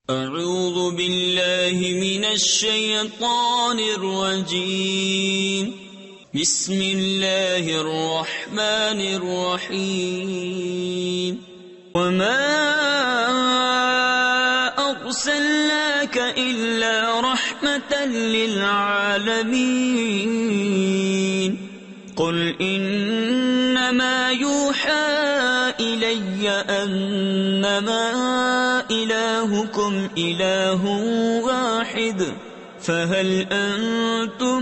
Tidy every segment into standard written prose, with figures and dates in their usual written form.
اعوذ باللہ من الشیطان الرجیم بسم اللہ الرحمن الرحیم وما ارسلناک الا رحمتا للعالمین قل انما یوحى الی انما الہکم الہ واحد فهل انتم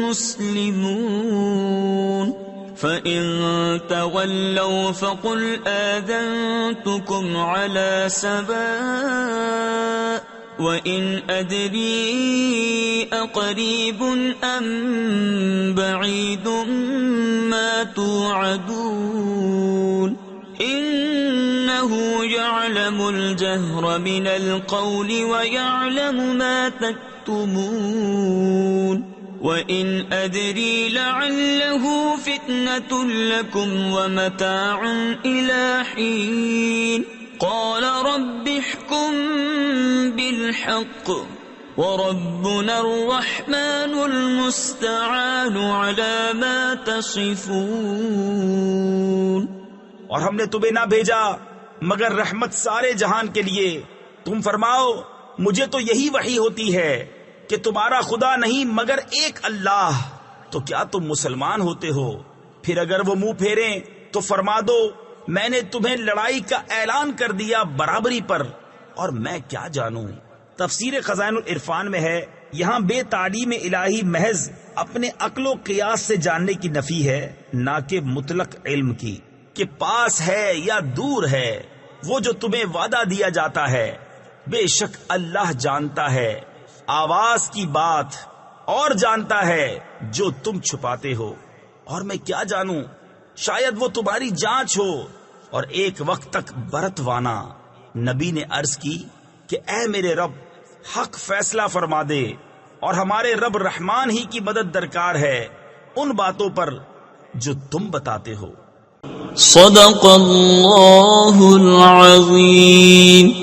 مسلمون فإن تولوا فقل آذنتكم على سواء وإن أدري أقريب أم بعيد ما توعدون إنه يعلم الجهر من القول ويعلم ما تكتمون وَإِنْ أَدْرِي لَعَلَّهُ فِتْنَةٌ لَكُمْ وَمَتَاعٌ إِلَى حِينٍ قَالَ رَبِّ احْكُمْ بِالْحَقِّ وَرَبُّنَا الرَّحْمَنُ الْمُسْتَعَانُ عَلَى مَا تَصِفُونَ۔ اور ہم نے تمہیں نہ بھیجا مگر رحمت سارے جہان کے لیے، تم فرماؤ مجھے تو یہی وحی ہوتی ہے کہ تمہارا خدا نہیں مگر ایک اللہ، تو کیا تم مسلمان ہوتے ہو؟ پھر اگر وہ منہ پھیریں تو فرما دو میں نے تمہیں لڑائی کا اعلان کر دیا برابری پر، اور میں کیا جانوں۔ تفسیر خزائن العرفان میں ہے یہاں بے تعلیم الہی محض اپنے عقل و قیاس سے جاننے کی نفی ہے، نہ کہ مطلق علم کی، کہ پاس ہے یا دور ہے وہ جو تمہیں وعدہ دیا جاتا ہے، بے شک اللہ جانتا ہے آواز کی بات اور جانتا ہے جو تم چھپاتے ہو۔ اور میں کیا جانوں، شاید وہ تمہاری جانچ ہو۔ اور ایک وقت تک برتوانا نبی نے عرض کی کہ اے میرے رب حق فیصلہ فرما دے، اور ہمارے رب رحمان ہی کی مدد درکار ہے ان باتوں پر جو تم بتاتے ہو۔ صدق اللہ العظیم۔